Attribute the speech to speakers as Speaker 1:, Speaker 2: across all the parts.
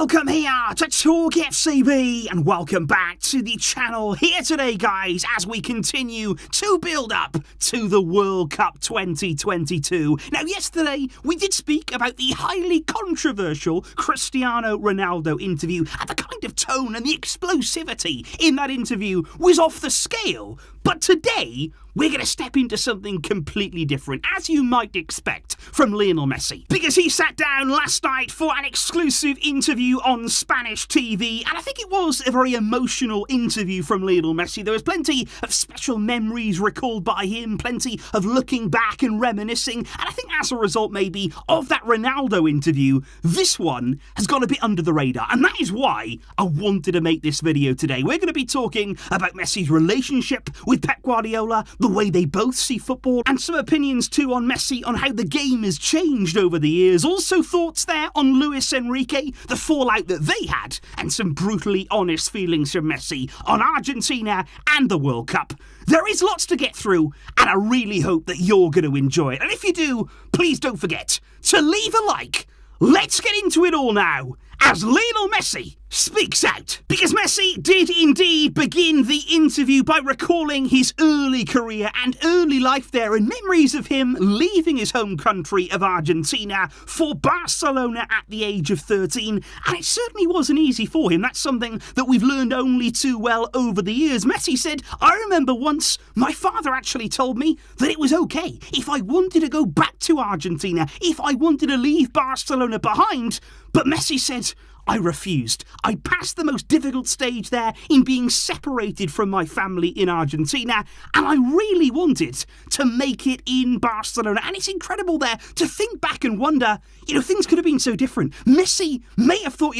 Speaker 1: Welcome here to Talk FCB and welcome back to the channel here today, guys, as we continue to build up to the World Cup 2022. Now, yesterday we did speak about the highly controversial Cristiano Ronaldo interview, and the kind of tone and the explosivity in that interview was off the scale. But today, we're going to step into something completely different, as you might expect from Lionel Messi. Because he sat down last night for an exclusive interview on Spanish TV, and I think it was a very emotional interview from Lionel Messi. There was plenty of special memories recalled by him, plenty of looking back and reminiscing, and I think as a result, maybe, of that Ronaldo interview, this one has gone a bit under the radar, and that is why I wanted to make this video today. We're going to be talking about Messi's relationship with Pep Guardiola, the way they both see football, and some opinions too on Messi on how the game has changed over the years. Also thoughts there on Luis Enrique, the fallout that they had, and some brutally honest feelings from Messi on Argentina and the World Cup. There is lots to get through, and I really hope that you're going to enjoy it. And if you do, please don't forget to leave a like. Let's get into it all now, as Lionel Messi speaks out. Because Messi did indeed begin the interview by recalling his early career and early life there, and memories of him leaving his home country of Argentina for Barcelona at the age of 13. And it certainly wasn't easy for him. That's something that we've learned only too well over the years. Messi said, "I remember once my father actually told me that it was okay if I wanted to go back to Argentina, if I wanted to leave Barcelona behind." But Messi said, "I refused. I passed the most difficult stage there in being separated from my family in Argentina, and I really wanted to make it in Barcelona." And it's incredible there to think back and wonder, things could have been so different. Messi may have thought,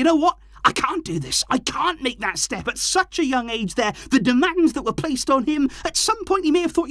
Speaker 1: I can't do this. I can't make that step at such a young age there. The demands that were placed on him, at some point he may have thought,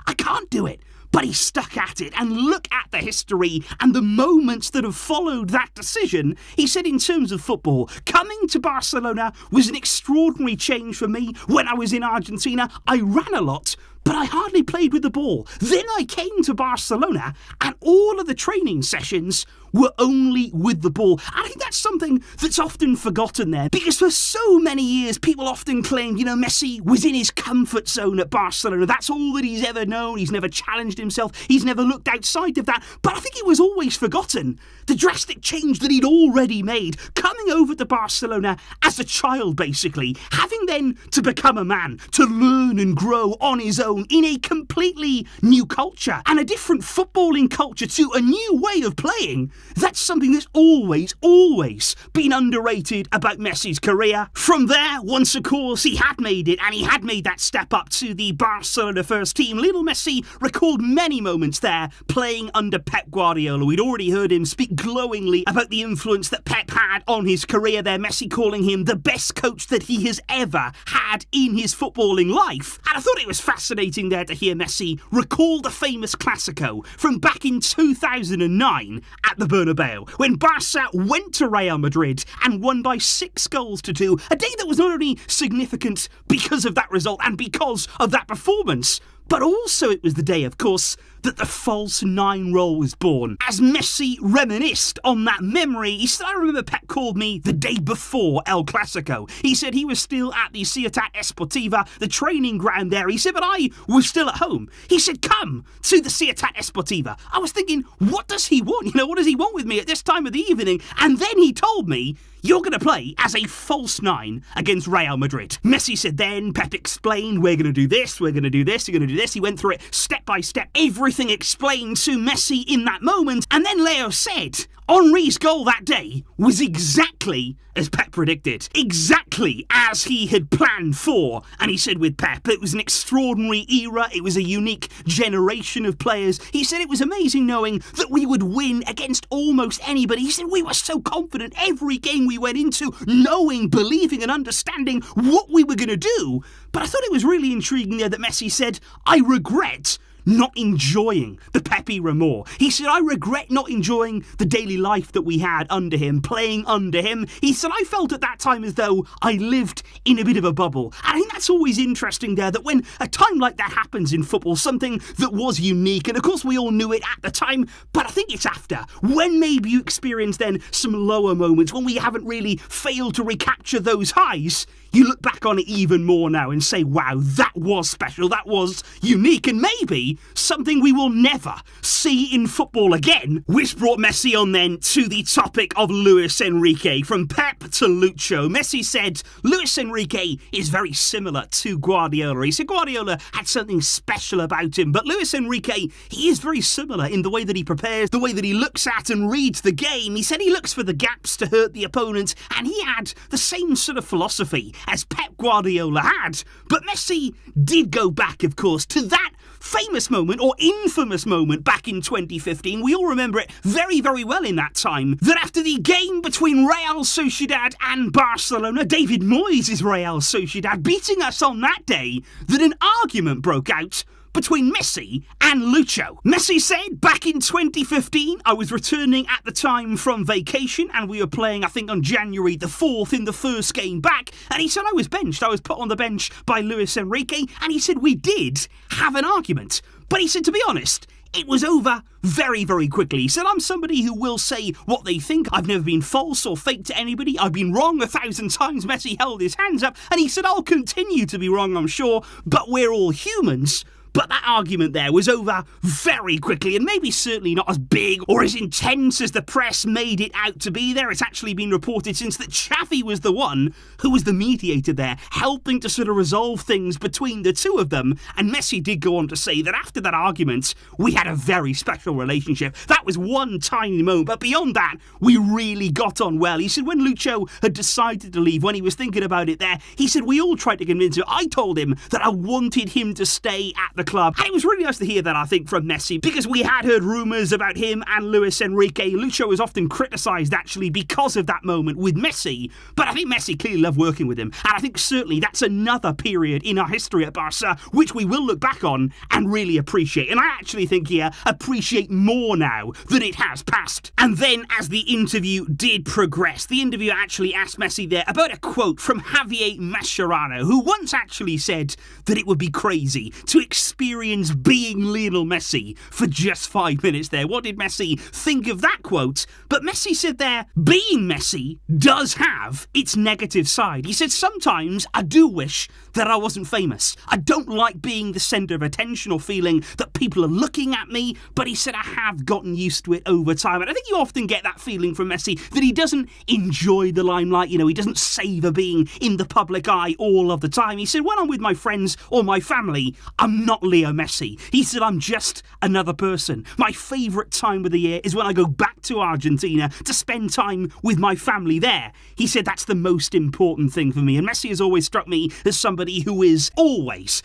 Speaker 1: I can't do it. But he stuck at it, and look at the history and the moments that have followed that decision. He said, in terms of football, coming to Barcelona was an extraordinary change for me. When I was in Argentina, I ran a lot, but I hardly played with the ball. Then I came to Barcelona, and all of the training sessions were only with the ball. And I think that's something that's often forgotten there, because for so many years, people often claimed, Messi was in his comfort zone at Barcelona. That's all that he's ever known. He's never challenged himself. He's never looked outside of that. But I think it was always forgotten the drastic change that he'd already made, coming over to Barcelona as a child, basically, having then to become a man, to learn and grow on his own in a completely new culture and a different footballing culture too, a new way of playing. That's something that's always been underrated about Messi's career. From there, once of course he had made it and he had made that step up to the Barcelona first team, Lionel Messi recalled many moments there playing under Pep Guardiola. We'd already heard him speak glowingly about the influence that Pep had on his career there, Messi calling him the best coach that he has ever had in his footballing life. And I thought it was fascinating there to hear Messi recall the famous Clasico from back in 2009 at the Bernabeu, when Barca went to Real Madrid and won by 6-2, a day that was not only significant because of that result and because of that performance, but also it was the day, of course, that the false 9 role was born. As Messi reminisced on that memory, he said, "I remember Pep called me the day before El Clasico." He said he was still at the Ciutat Esportiva, the training ground there. He said, but I was still at home. He said, "Come to the Ciutat Esportiva." I was thinking, what does he want? What does he want with me at this time of the evening? And then he told me, "You're going to play as a false 9 against Real Madrid." Messi said then, Pep explained, "We're going to do this, we're going to do this, you're going to do this." He went through it step by step, everything explained to Messi in that moment. And then Leo said, Henri's goal that day was exactly as Pep predicted, exactly as he had planned for. And he said with Pep, it was an extraordinary era, it was a unique generation of players. He said it was amazing knowing that we would win against almost anybody. He said we were so confident every game we went into, knowing, believing and understanding what we were going to do. But I thought it was really intriguing there that Messi said, "I regret not enjoying the Pepe more. He said, I regret not enjoying the daily life that we had under him, playing under him. He said, I felt at that time as though I lived in a bit of a bubble. And I think that's always interesting there, that when a time like that happens in football, something that was unique, and of course we all knew it at the time, but I think it's after, when maybe you experience then some lower moments, when we haven't really failed to recapture those highs, you look back on it even more now and say, wow, that was special, that was unique, and maybe something we will never see in football again. Which brought Messi on then to the topic of Luis Enrique. From Pep to Lucho, Messi said Luis Enrique is very similar to Guardiola. He said Guardiola had something special about him, but Luis Enrique, he is very similar in the way that he prepares, the way that he looks at and reads the game. He said he looks for the gaps to hurt the opponent, and he had the same sort of philosophy as Pep Guardiola had. But Messi did go back, of course, to that famous moment, or infamous moment, back in 2015. We all remember it very, very well in that time, that after the game between Real Sociedad and Barcelona, David Moyes' Real Sociedad beating us on that day, that an argument broke out between Messi and Lucho. Messi said, back in 2015, I was returning at the time from vacation, and we were playing, I think, on January the 4th in the first game back, and he said I was benched. I was put on the bench by Luis Enrique, and he said we did have an argument. But he said, to be honest, it was over very, very quickly. He said, I'm somebody who will say what they think. I've never been false or fake to anybody. I've been wrong 1,000 times. Messi held his hands up, and he said, I'll continue to be wrong, I'm sure, but we're all humans. But that argument there was over very quickly, and maybe certainly not as big or as intense as the press made it out to be there. It's actually been reported since that Xavi was the one who was the mediator there, helping to sort of resolve things between the two of them. And Messi did go on to say that after that argument, we had a very special relationship. That was one tiny moment, but beyond that, we really got on well. He said when Lucho had decided to leave, when he was thinking about it there, he said we all tried to convince him. I told him that I wanted him to stay at the club. And it was really nice to hear that, I think, from Messi, because we had heard rumours about him and Luis Enrique. Lucho was often criticised, actually, because of that moment with Messi. But I think Messi clearly loved working with him. And I think certainly that's another period in our history at Barca, which we will look back on and really appreciate. And I actually think here, appreciate more now that it has passed. And then, as the interview did progress, the interviewer actually asked Messi there about a quote from Javier Mascherano, who once actually said that it would be crazy to experience being Lionel Messi for just 5 minutes there. What did Messi think of that quote? But Messi said there, being Messi does have its negative side. He said, sometimes I do wish that I wasn't famous. I don't like being the centre of attention or feeling that people are looking at me, but he said I have gotten used to it over time. And I think you often get that feeling from Messi, that he doesn't enjoy the limelight, he doesn't savour being in the public eye all of the time. He said, when I'm with my friends or my family, I'm not Leo Messi. He said, I'm just another person. My favourite time of the year is when I go back to Argentina to spend time with my family there. He said that's the most important thing for me. And Messi has always struck me as somebody who is always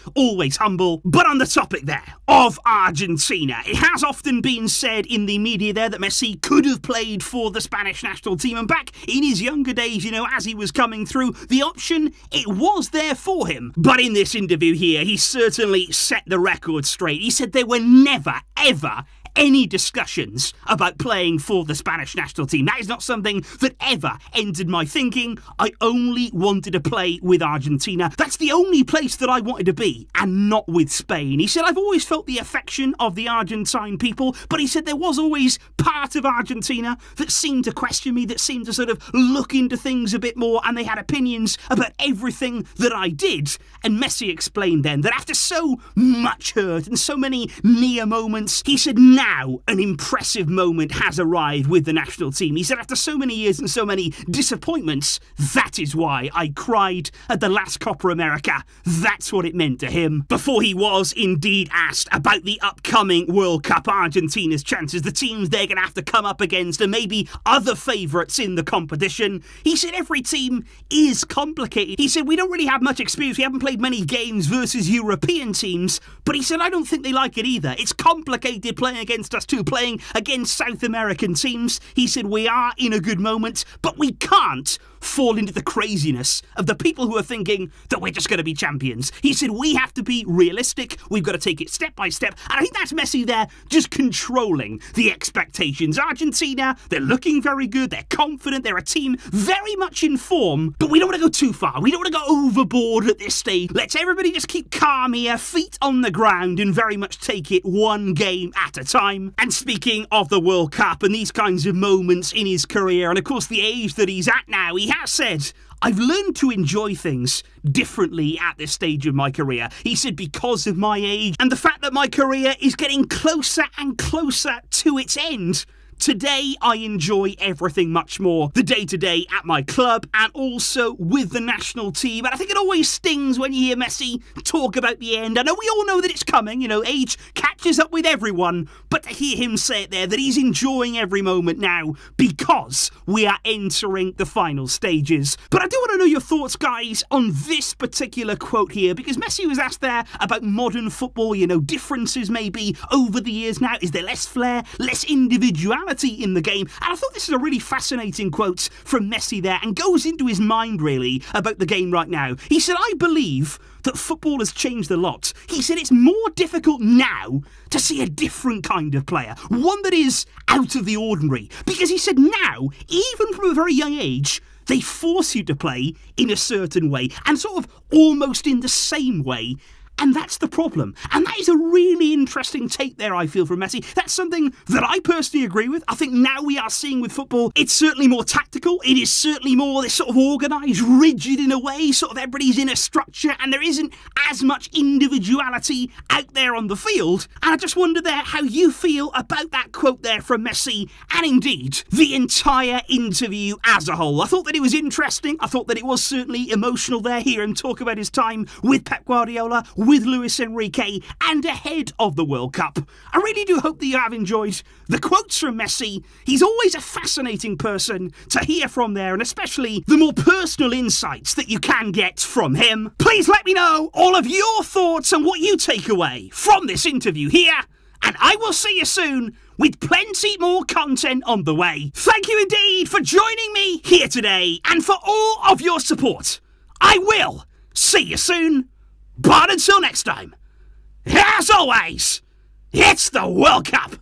Speaker 1: humble. But on the topic there of Argentina, it has often been said in the media there that Messi could have played for the Spanish national team. And back in his younger days, as he was coming through, the option, it was there for him. But in this interview here, he certainly set the record straight. He said there were never, ever any discussions about playing for the Spanish national team. That is not something that ever entered my thinking. I only wanted to play with Argentina. That's the only place that I wanted to be, and not with Spain. He said, I've always felt the affection of the Argentine people, but he said there was always part of Argentina that seemed to question me, that seemed to sort of look into things a bit more, and they had opinions about everything that I did. And Messi explained then that after so much hurt and so many near moments, he said, now an impressive moment has arrived with the national team. He said, after so many years and so many disappointments, that is why I cried at the last Copa America. That's what it meant to him. Before he was indeed asked about the upcoming World Cup, Argentina's chances, the teams they're going to have to come up against, and maybe other favourites in the competition, he said every team is complicated. He said we don't really have much experience. We haven't played many games versus European teams, but he said I don't think they like it either. It's complicated playing against against us too, playing against South American teams. He said we are in a good moment, but we can't fall into the craziness of the people who are thinking that we're just going to be champions. He said we have to be realistic, we've got to take it step by step, and I think that's Messi there, just controlling the expectations. Argentina, they're looking very good, they're confident, they're a team very much in form, but we don't want to go too far, we don't want to go overboard at this stage. Let's everybody just keep calm here, feet on the ground, and very much take it one game at a time. And speaking of the World Cup and these kinds of moments in his career, and of course the age that he's at now, he has said, I've learned to enjoy things differently at this stage of my career. He said because of my age and the fact that my career is getting closer and closer to its end. Today, I enjoy everything much more. The day-to-day at my club and also with the national team. And I think it always stings when you hear Messi talk about the end. I know we all know that it's coming, age catches up with everyone. But to hear him say it there, that he's enjoying every moment now because we are entering the final stages. But I do want to know your thoughts, guys, on this particular quote here, because Messi was asked there about modern football, differences maybe over the years now. Is there less flair, less individuality in the game? And I thought this is a really fascinating quote from Messi there and goes into his mind really about the game right now. He said, I believe that football has changed a lot. He said it's more difficult now to see a different kind of player, one that is out of the ordinary. Because he said now, even from a very young age, they force you to play in a certain way and sort of almost in the same way. And that's the problem. And that is a really interesting take there, I feel, from Messi. That's something that I personally agree with. I think now we are seeing with football, it's certainly more tactical. It is certainly more this sort of organised, rigid in a way, sort of everybody's in a structure and there isn't as much individuality out there on the field. And I just wonder there how you feel about that quote there from Messi and indeed the entire interview as a whole. I thought that it was interesting. I thought that it was certainly emotional there, hear him talk about his time with Pep Guardiola, with Luis Enrique and ahead of the World Cup. I really do hope that you have enjoyed the quotes from Messi. He's always a fascinating person to hear from there, and especially the more personal insights that you can get from him. Please let me know all of your thoughts and what you take away from this interview here, and I will see you soon with plenty more content on the way. Thank you indeed for joining me here today and for all of your support. I will see you soon. But until next time, as always, it's the World Cup.